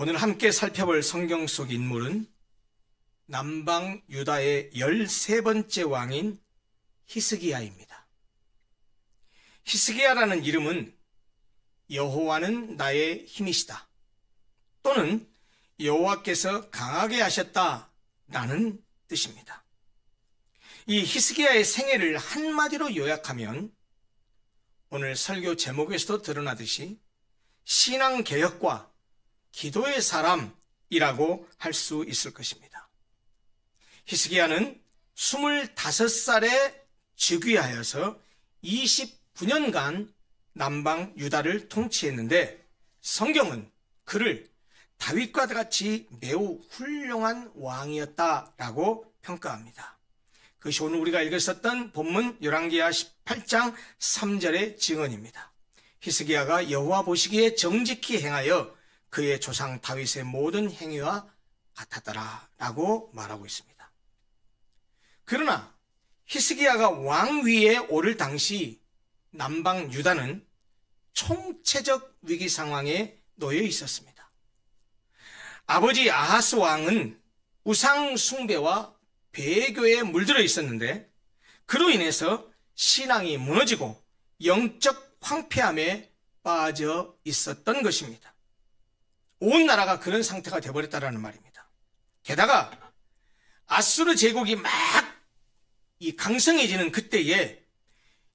오늘 함께 살펴볼 성경 속 인물은 남방 유다의 13번째 왕인 히스기야입니다. 히스기야라는 이름은 여호와는 나의 힘이시다 또는 여호와께서 강하게 하셨다라는 뜻입니다. 이 히스기야의 생애를 한마디로 요약하면 오늘 설교 제목에서도 드러나듯이 신앙개혁과 기도의 사람이라고 할 수 있을 것입니다. 히스기야는 25살에 즉위하여서 29년간 남방 유다를 통치했는데 성경은 그를 다윗과 같이 매우 훌륭한 왕이었다라고 평가합니다. 그것이 오늘 우리가 읽었었던 본문 열왕기하 18장 3절의 증언입니다. 히스기야가 여호와 보시기에 정직히 행하여 그의 조상 다윗의 모든 행위와 같았더라 라고 말하고 있습니다. 그러나 히스기야가 왕위에 오를 당시 남방 유다는 총체적 위기 상황에 놓여 있었습니다. 아버지 아하스 왕은 우상 숭배와 배교에 물들어 있었는데 그로 인해서 신앙이 무너지고 영적 황폐함에 빠져 있었던 것입니다. 온 나라가 그런 상태가 되어버렸다는 말입니다. 게다가 아수르 제국이 막 강성해지는 그때에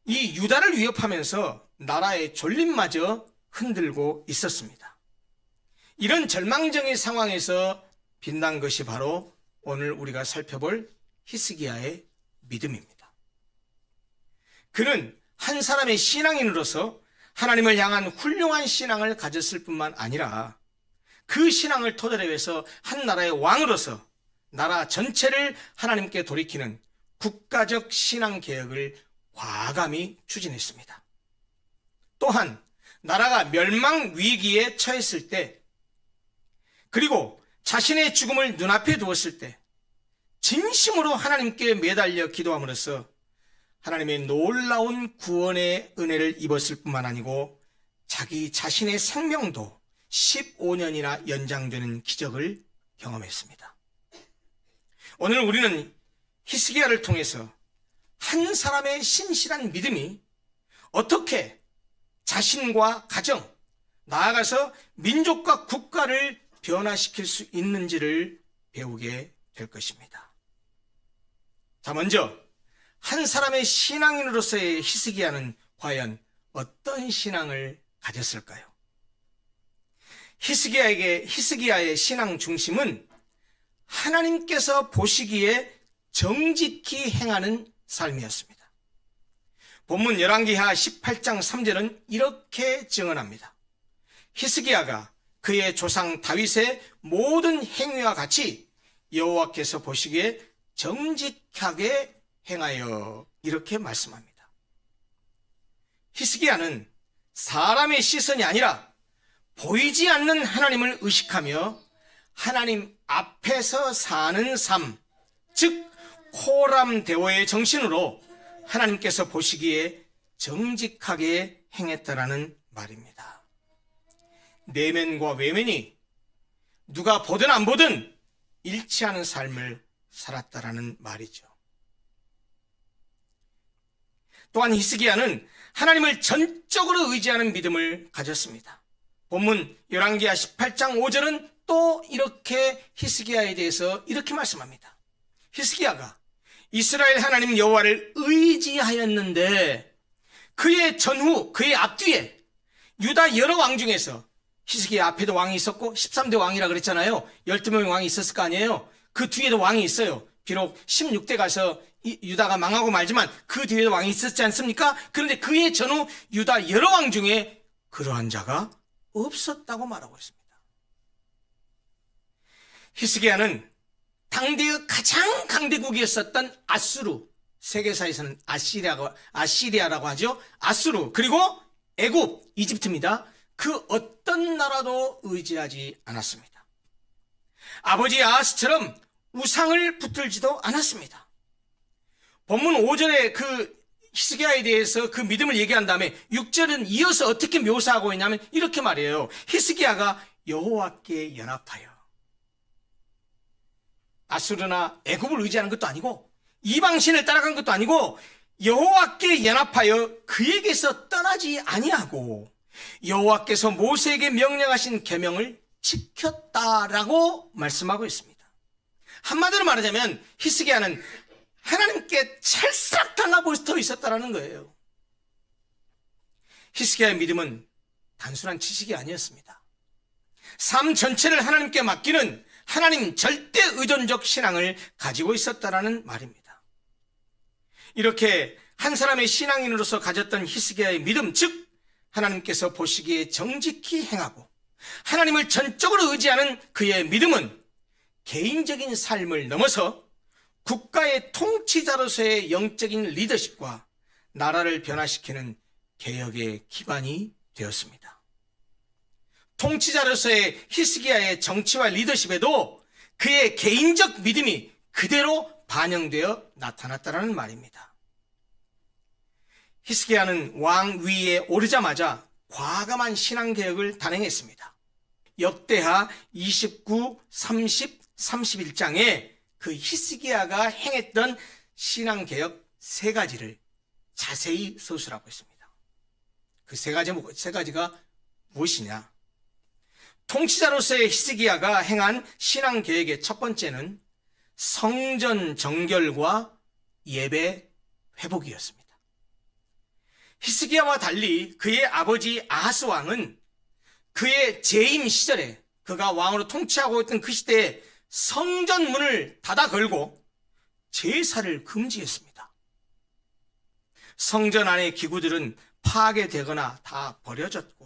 이 유다를 위협하면서 나라의 존립마저 흔들고 있었습니다. 이런 절망적인 상황에서 빛난 것이 바로 오늘 우리가 살펴볼 히스기야의 믿음입니다. 그는 한 사람의 신앙인으로서 하나님을 향한 훌륭한 신앙을 가졌을 뿐만 아니라 그 신앙을 토대로 해서 한 나라의 왕으로서 나라 전체를 하나님께 돌이키는 국가적 신앙 개혁을 과감히 추진했습니다. 또한 나라가 멸망 위기에 처했을 때 그리고 자신의 죽음을 눈앞에 두었을 때 진심으로 하나님께 매달려 기도함으로써 하나님의 놀라운 구원의 은혜를 입었을 뿐만 아니고 자기 자신의 생명도 15년이나 연장되는 기적을 경험했습니다. 오늘 우리는 히스기야를 통해서 한 사람의 신실한 믿음이 어떻게 자신과 가정, 나아가서 민족과 국가를 변화시킬 수 있는지를 배우게 될 것입니다. 자, 먼저 한 사람의 신앙인으로서의 히스기야는 과연 어떤 신앙을 가졌을까요? 히스기야의 신앙 중심은 하나님께서 보시기에 정직히 행하는 삶이었습니다. 본문 열왕기하 18장 3절은 이렇게 증언합니다. 히스기야가 그의 조상 다윗의 모든 행위와 같이 여호와께서 보시기에 정직하게 행하여 이렇게 말씀합니다. 히스기야는 사람의 시선이 아니라 보이지 않는 하나님을 의식하며 하나님 앞에서 사는 삶, 즉 코람데오의 정신으로 하나님께서 보시기에 정직하게 행했다라는 말입니다. 내면과 외면이 누가 보든 안 보든 일치하는 삶을 살았다라는 말이죠. 또한 히스기야는 하나님을 전적으로 의지하는 믿음을 가졌습니다. 본문 열왕기하 18장 5절은 또 이렇게 히스기야에 대해서 이렇게 말씀합니다. 히스기야가 이스라엘 하나님 여호와를 의지하였는데 그의 전후, 그의 앞뒤에 유다 여러 왕 중에서 히스기야 앞에도 왕이 있었고 13대 왕이라 그랬잖아요. 12명의 왕이 있었을 거 아니에요. 그 뒤에도 왕이 있어요. 비록 16대 가서 유다가 망하고 말지만 그 뒤에도 왕이 있었지 않습니까? 그런데 그의 전후 유다 여러 왕 중에 그러한 자가 없었다고 말하고 있습니다. 히스기야는 당대의 가장 강대국이었었던 아수르, 세계사에서는 아시리아라고 하죠. 아수르, 그리고 애굽, 이집트입니다. 그 어떤 나라도 의지하지 않았습니다. 아버지 아하스처럼 우상을 붙들지도 않았습니다. 본문 5절에 그 히스기야에 대해서 그 믿음을 얘기한 다음에 6절은 이어서 어떻게 묘사하고 있냐면 이렇게 말해요. 히스기야가 여호와께 연합하여 아수르나 애굽을 의지하는 것도 아니고 이방신을 따라간 것도 아니고 여호와께 연합하여 그에게서 떠나지 아니하고 여호와께서 모세에게 명령하신 계명을 지켰다라고 말씀하고 있습니다. 한마디로 말하자면 히스기야는 하나님께 찰싹 달라붙어 있었다라는 거예요. 히스기야의 믿음은 단순한 지식이 아니었습니다. 삶 전체를 하나님께 맡기는 하나님 절대 의존적 신앙을 가지고 있었다라는 말입니다. 이렇게 한 사람의 신앙인으로서 가졌던 히스기야의 믿음, 즉 하나님께서 보시기에 정직히 행하고 하나님을 전적으로 의지하는 그의 믿음은 개인적인 삶을 넘어서 국가의 통치자로서의 영적인 리더십과 나라를 변화시키는 개혁의 기반이 되었습니다. 통치자로서의 히스기야의 정치와 리더십에도 그의 개인적 믿음이 그대로 반영되어 나타났다는 말입니다. 히스기야는 왕 위에 오르자마자 과감한 신앙개혁을 단행했습니다. 역대하 29, 30, 31장에 그 히스기야가 행했던 신앙개혁 3가지를 자세히 서술하고 있습니다. 그 세 가지가 무엇이냐? 통치자로서의 히스기야가 행한 신앙개혁의 첫 번째는 성전 정결과 예배 회복이었습니다. 히스기야와 달리 그의 아버지 아하스 왕은 그의 재임 시절에 그가 왕으로 통치하고 있던 그 시대에 성전 문을 닫아 걸고 제사를 금지했습니다. 성전 안의 기구들은 파괴되거나 다 버려졌고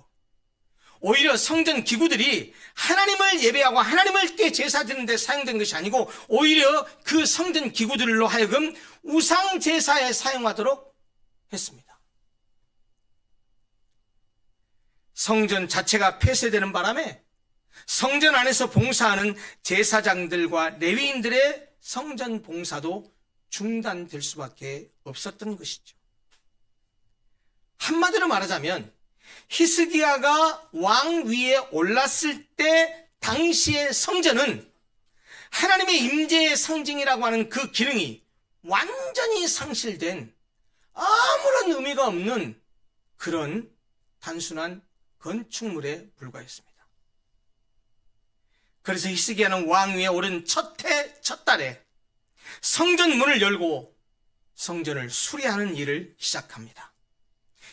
오히려 성전 기구들이 하나님을 예배하고 하나님을 께 제사 드리는 데 사용된 것이 아니고 오히려 그 성전 기구들로 하여금 우상 제사에 사용하도록 했습니다. 성전 자체가 폐쇄되는 바람에 성전 안에서 봉사하는 제사장들과 레위인들의 성전 봉사도 중단될 수밖에 없었던 것이죠. 한마디로 말하자면 히스기야가 왕 위에 올랐을 때 당시의 성전은 하나님의 임재의 상징이라고 하는 그 기능이 완전히 상실된 아무런 의미가 없는 그런 단순한 건축물에 불과했습니다. 그래서 히스기야는 왕 위에 오른 첫 달에 성전 문을 열고 성전을 수리하는 일을 시작합니다.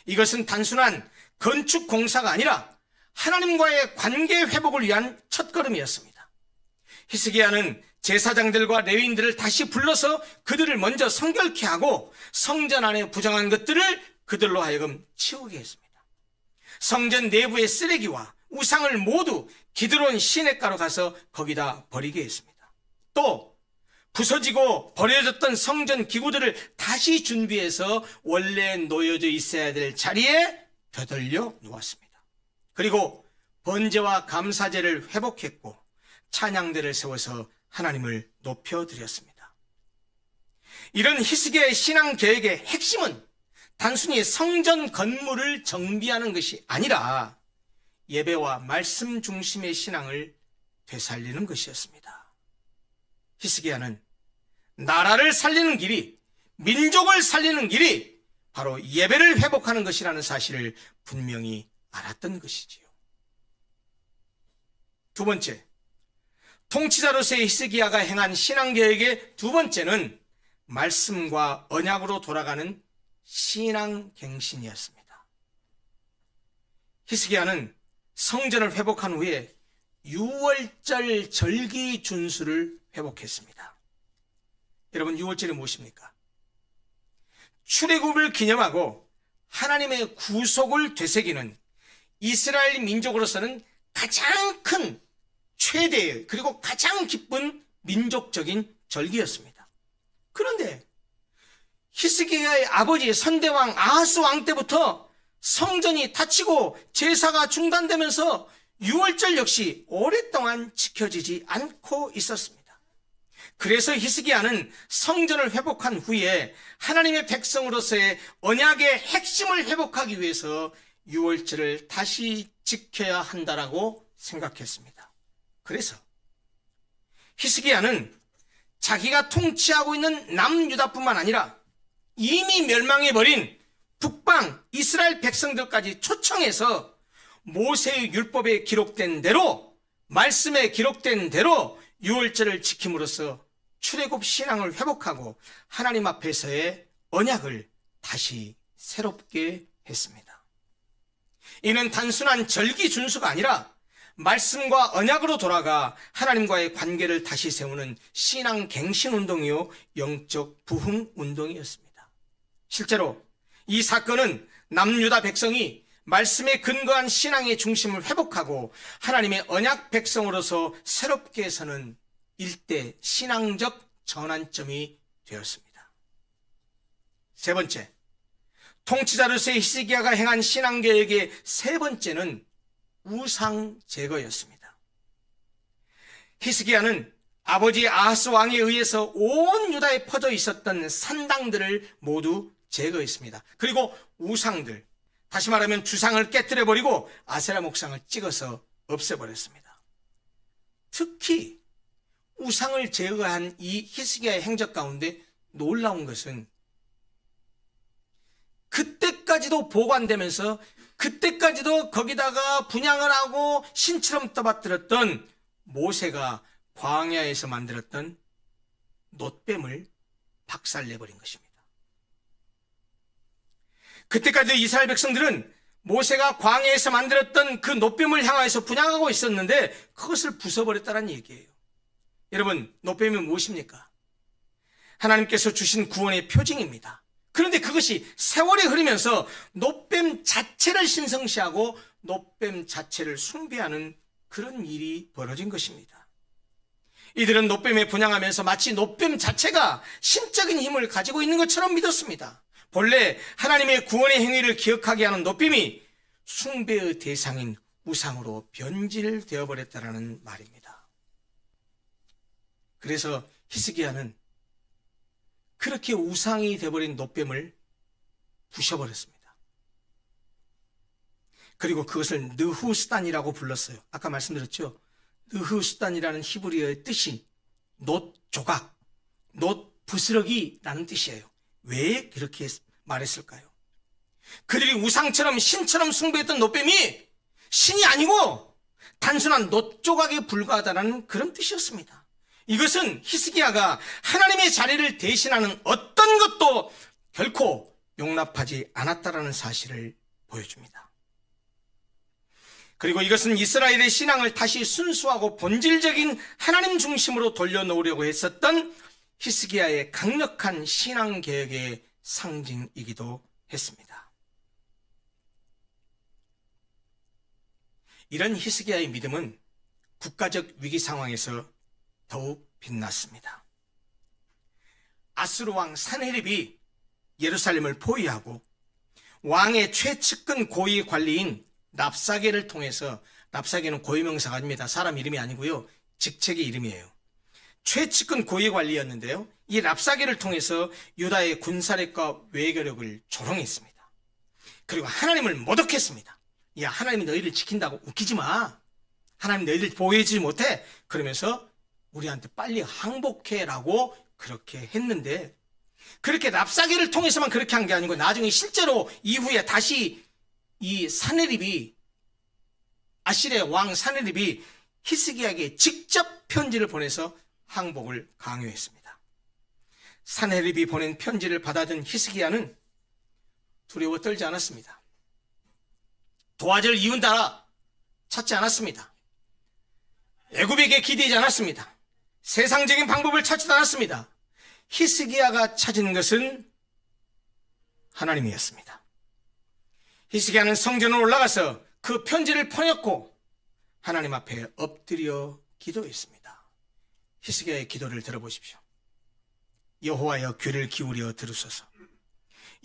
이것은 단순한 건축 공사가 아니라 하나님과의 관계 회복을 위한 첫걸음이었습니다. 히스기야는 제사장들과 레위인들을 다시 불러서 그들을 먼저 성결케 하고 성전 안에 부정한 것들을 그들로 하여금 치우게 했습니다. 성전 내부의 쓰레기와 우상을 모두 기드론 시냇가로 가서 거기다 버리게 했습니다. 또 부서지고 버려졌던 성전 기구들을 다시 준비해서 원래 놓여져 있어야 될 자리에 되돌려 놓았습니다. 그리고 번제와 감사제를 회복했고 찬양대를 세워서 하나님을 높여드렸습니다. 이런 히스기야의 신앙 계획의 핵심은 단순히 성전 건물을 정비하는 것이 아니라 예배와 말씀 중심의 신앙을 되살리는 것이었습니다. 히스기야는 나라를 살리는 길이, 민족을 살리는 길이 바로 예배를 회복하는 것이라는 사실을 분명히 알았던 것이지요. 두 번째, 통치자로서의 히스기야가 행한 신앙개혁의 두 번째는 말씀과 언약으로 돌아가는 신앙갱신이었습니다. 히스기야는 성전을 회복한 후에 유월절 절기 준수를 회복했습니다. 여러분, 유월절이 무엇입니까? 출애굽을 기념하고 하나님의 구속을 되새기는 이스라엘 민족으로서는 가장 큰 최대의 그리고 가장 기쁜 민족적인 절기였습니다. 그런데 히스기야의 아버지 선대왕 아하스 왕 때부터 성전이 닫히고 제사가 중단되면서 유월절 역시 오랫동안 지켜지지 않고 있었습니다. 그래서 히스기야는 성전을 회복한 후에 하나님의 백성으로서의 언약의 핵심을 회복하기 위해서 유월절을 다시 지켜야 한다라고 생각했습니다. 그래서 히스기야는 자기가 통치하고 있는 남유다뿐만 아니라 이미 멸망해버린 북방 이스라엘 백성들까지 초청해서 모세의 율법에 기록된 대로, 말씀에 기록된 대로 유월절을 지킴으로써 출애굽 신앙을 회복하고 하나님 앞에서의 언약을 다시 새롭게 했습니다. 이는 단순한 절기 준수가 아니라 말씀과 언약으로 돌아가 하나님과의 관계를 다시 세우는 신앙 갱신 운동이요, 영적 부흥 운동이었습니다. 실제로 이 사건은 남유다 백성이 말씀에 근거한 신앙의 중심을 회복하고 하나님의 언약 백성으로서 새롭게 서는 일대 신앙적 전환점이 되었습니다. 세 번째, 통치자로서의 히스기야가 행한 신앙개혁의 세 번째는 우상 제거였습니다. 히스기야는 아버지 아하스 왕에 의해서 온 유다에 퍼져 있었던 산당들을 모두 제거했습니다. 그리고 우상들, 다시 말하면 주상을 깨뜨려버리고 아세라 목상을 찍어서 없애버렸습니다. 특히 우상을 제거한 이 히스기야의 행적 가운데 놀라운 것은 그때까지도 보관되면서 그때까지도 거기다가 분향을 하고 신처럼 떠받들었던 모세가 광야에서 만들었던 놋뱀을 박살내버린 것입니다. 그때까지도 이스라엘 백성들은 모세가 광야에서 만들었던 그 놋뱀을 향하여서 분향하고 있었는데 그것을 부숴버렸다는 얘기예요. 여러분, 놋뱀이 무엇입니까? 하나님께서 주신 구원의 표징입니다. 그런데 그것이 세월이 흐르면서 놋뱀 자체를 신성시하고 놋뱀 자체를 숭배하는 그런 일이 벌어진 것입니다. 이들은 놋뱀에 분향하면서 마치 놋뱀 자체가 신적인 힘을 가지고 있는 것처럼 믿었습니다. 본래 하나님의 구원의 행위를 기억하게 하는 놋뱀이 숭배의 대상인 우상으로 변질되어 버렸다는 말입니다. 그래서 히스기야는 그렇게 우상이 되어버린 놋뱀을 부셔버렸습니다. 그리고 그것을 느후스단이라고 불렀어요. 아까 말씀드렸죠. 느후스단이라는 히브리어의 뜻이 놋 조각, 놋 부스러기라는 뜻이에요. 왜 그렇게 말했을까요? 그들이 우상처럼 신처럼 숭배했던 놋뱀이 신이 아니고 단순한 놋 조각에 불과하다는 그런 뜻이었습니다. 이것은 히스기야가 하나님의 자리를 대신하는 어떤 것도 결코 용납하지 않았다라는 사실을 보여줍니다. 그리고 이것은 이스라엘의 신앙을 다시 순수하고 본질적인 하나님 중심으로 돌려놓으려고 했었던 히스기야의 강력한 신앙개혁의 상징이기도 했습니다. 이런 히스기야의 믿음은 국가적 위기 상황에서 더욱 빛났습니다. 아수르 왕 산헤립이 예루살렘을 포위하고 왕의 최측근 고위 관리인 랍사게를 통해서, 랍사게는 고유명사가 아닙니다. 사람 이름이 아니고요, 직책의 이름이에요. 최측근 고위 관리였는데요, 이 랍사게를 통해서 유다의 군사력과 외교력을 조롱했습니다. 그리고 하나님을 모독했습니다. 야, 하나님이 너희를 지킨다고 웃기지 마. 하나님 너희들 보호해주지 못해. 그러면서 우리한테 빨리 항복해라고 그렇게 했는데, 그렇게 랍사게를 통해서만 그렇게 한 게 아니고 나중에 실제로 이후에 다시 이 산헤립이, 아시리아 왕 산헤립이 히스기야에게 직접 편지를 보내서 항복을 강요했습니다. 산헤립이 보낸 편지를 받아든 히스기야는 두려워 떨지 않았습니다. 도와줄 이유는 다 찾지 않았습니다. 애굽에게 기대지 않았습니다. 세상적인 방법을 찾지도 않았습니다. 히스기야가 찾은 것은 하나님이었습니다. 히스기야는 성전으로 올라가서 그 편지를 펴냈고 하나님 앞에 엎드려 기도했습니다. 히스기야의 기도를 들어보십시오. 여호와여, 귀를 기울여 들으소서.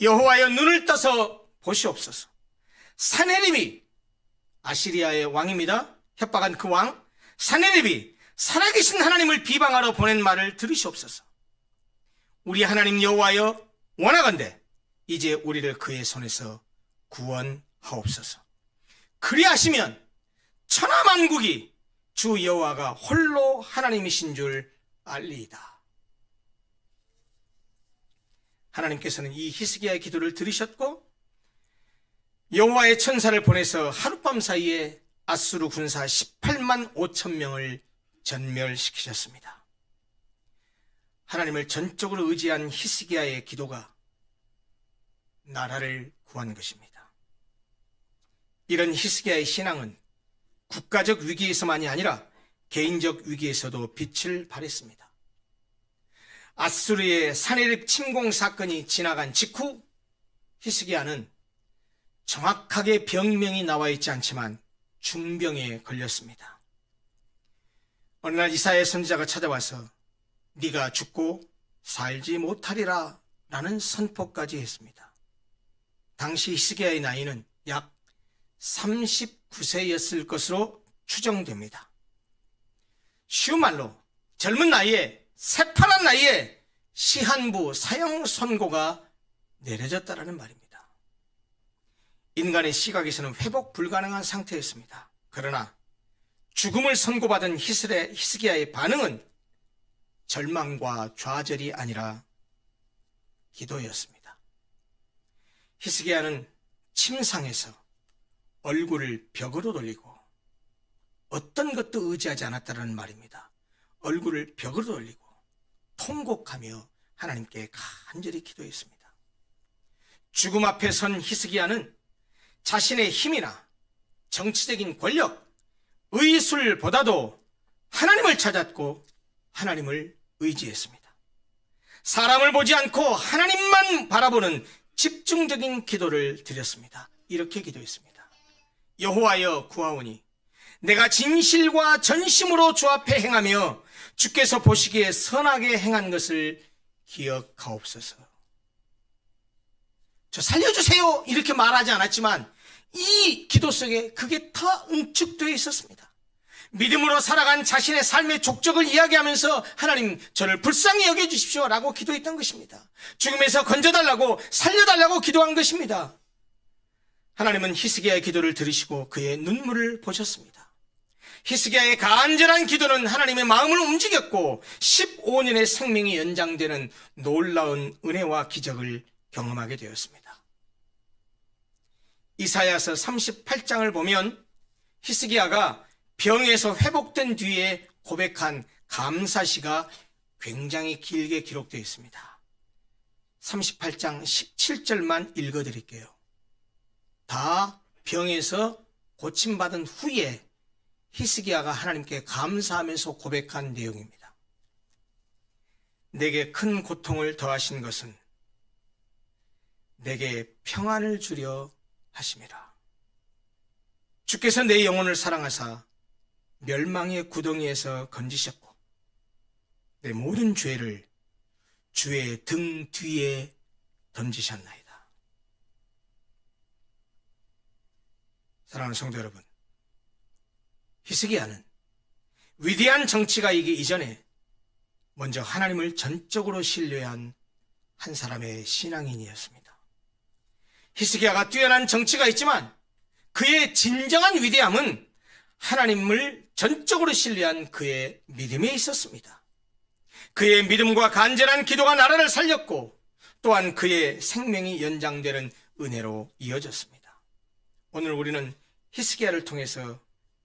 여호와여, 눈을 떠서 보시옵소서. 산헤립이, 아시리아의 왕입니다. 협박한 그 왕 산헤립이 살아계신 하나님을 비방하러 보낸 말을 들으시옵소서. 우리 하나님 여호와여, 원하건대 이제 우리를 그의 손에서 구원하옵소서. 그리하시면 천하만국이 주 여호와가 홀로 하나님이신 줄 알리이다. 하나님께서는 이 히스기야의 기도를 들으셨고 여호와의 천사를 보내서 하룻밤 사이에 아수르 군사 18만 5천 명을 전멸시키셨습니다. 하나님을 전적으로 의지한 히스기야의 기도가 나라를 구한 것입니다. 이런 히스기야의 신앙은 국가적 위기에서만이 아니라 개인적 위기에서도 빛을 발했습니다. 아수르의 사내립 침공 사건이 지나간 직후 히스기야는 정확하게 병명이 나와 있지 않지만 중병에 걸렸습니다. 어느 날 이사야 선지자가 찾아와서 네가 죽고 살지 못하리라 라는 선포까지 했습니다. 당시 히스기야의 나이는 약 39세였을 것으로 추정됩니다. 쉬운 말로 젊은 나이에 새파란 나이에 시한부 사형 선고가 내려졌다라는 말입니다. 인간의 시각에서는 회복 불가능한 상태였습니다. 그러나 죽음을 선고받은 히스기야의 반응은 절망과 좌절이 아니라 기도였습니다. 히스기야는 침상에서 얼굴을 벽으로 돌리고 어떤 것도 의지하지 않았다는 말입니다. 얼굴을 벽으로 돌리고 통곡하며 하나님께 간절히 기도했습니다. 죽음 앞에 선 히스기야는 자신의 힘이나 정치적인 권력, 의술보다도 하나님을 찾았고 하나님을 의지했습니다. 사람을 보지 않고 하나님만 바라보는 집중적인 기도를 드렸습니다. 이렇게 기도했습니다. 여호와여 구하오니 내가 진실과 전심으로 주 앞에 행하며 주께서 보시기에 선하게 행한 것을 기억하옵소서. 저 살려주세요 이렇게 말하지 않았지만 이 기도 속에 그게 다 응축되어 있었습니다. 믿음으로 살아간 자신의 삶의 족적을 이야기하면서 하나님 저를 불쌍히 여겨주십시오 라고 기도했던 것입니다. 죽음에서 건져달라고 살려달라고 기도한 것입니다. 하나님은 히스기야의 기도를 들으시고 그의 눈물을 보셨습니다. 히스기야의 간절한 기도는 하나님의 마음을 움직였고 15년의 생명이 연장되는 놀라운 은혜와 기적을 경험하게 되었습니다. 이사야서 38장을 보면 히스기야가 병에서 회복된 뒤에 고백한 감사시가 굉장히 길게 기록되어 있습니다. 38장 17절만 읽어드릴게요. 다 병에서 고침받은 후에 히스기야가 하나님께 감사하면서 고백한 내용입니다. 내게 큰 고통을 더하신 것은 내게 평안을 주려 하심이라. 주께서 내 영혼을 사랑하사 멸망의 구덩이에서 건지셨고 내 모든 죄를 주의 등 뒤에 던지셨나이다. 사랑하는 성도 여러분, 히스기야는 위대한 정치가 이기 이전에 먼저 하나님을 전적으로 신뢰한 한 사람의 신앙인이었습니다. 히스기야가 뛰어난 정치가 있지만 그의 진정한 위대함은 하나님을 전적으로 신뢰한 그의 믿음에 있었습니다. 그의 믿음과 간절한 기도가 나라를 살렸고 또한 그의 생명이 연장되는 은혜로 이어졌습니다. 오늘 우리는 히스기야를 통해서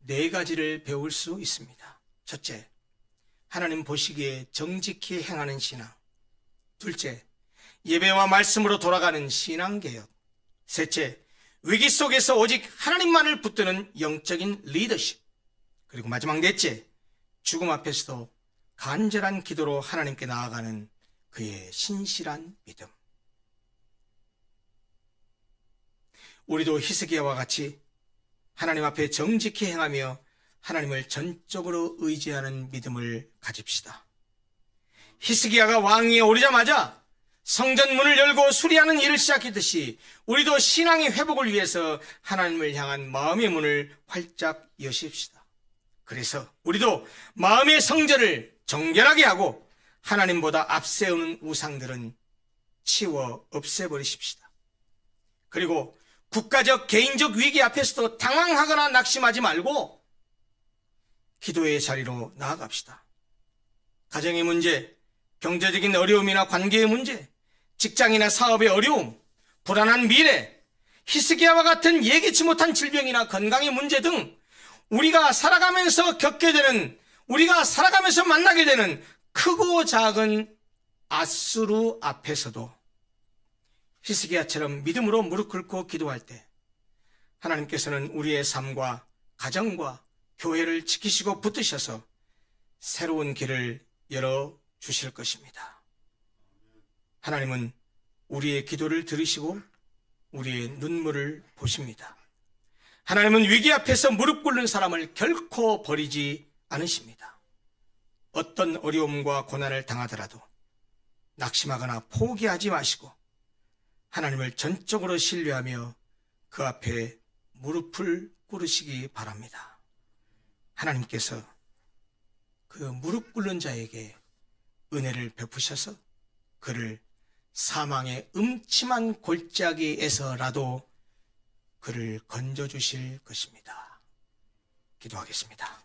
4가지를 배울 수 있습니다. 첫째, 하나님 보시기에 정직히 행하는 신앙. 둘째, 예배와 말씀으로 돌아가는 신앙개혁. 셋째, 위기 속에서 오직 하나님만을 붙드는 영적인 리더십. 그리고 마지막 넷째, 죽음 앞에서도 간절한 기도로 하나님께 나아가는 그의 신실한 믿음. 우리도 히스기야와 같이 하나님 앞에 정직히 행하며 하나님을 전적으로 의지하는 믿음을 가집시다. 히스기야가 왕위에 오르자마자 성전 문을 열고 수리하는 일을 시작했듯이 우리도 신앙의 회복을 위해서 하나님을 향한 마음의 문을 활짝 여십시다. 그래서 우리도 마음의 성전을 정결하게 하고 하나님보다 앞세우는 우상들은 치워 없애버리십시다. 그리고 국가적 개인적 위기 앞에서도 당황하거나 낙심하지 말고 기도의 자리로 나아갑시다. 가정의 문제, 경제적인 어려움이나 관계의 문제, 직장이나 사업의 어려움, 불안한 미래, 히스기야와 같은 예기치 못한 질병이나 건강의 문제 등 우리가 살아가면서 겪게 되는, 우리가 살아가면서 만나게 되는 크고 작은 아수르 앞에서도 히스기야처럼 믿음으로 무릎 꿇고 기도할 때 하나님께서는 우리의 삶과 가정과 교회를 지키시고 붙드셔서 새로운 길을 열어주실 것입니다. 하나님은 우리의 기도를 들으시고 우리의 눈물을 보십니다. 하나님은 위기 앞에서 무릎 꿇는 사람을 결코 버리지 않으십니다. 어떤 어려움과 고난을 당하더라도 낙심하거나 포기하지 마시고 하나님을 전적으로 신뢰하며 그 앞에 무릎을 꿇으시기 바랍니다. 하나님께서 그 무릎 꿇는 자에게 은혜를 베푸셔서 그를 사망의 음침한 골짜기에서라도 그를 건져주실 것입니다. 기도하겠습니다.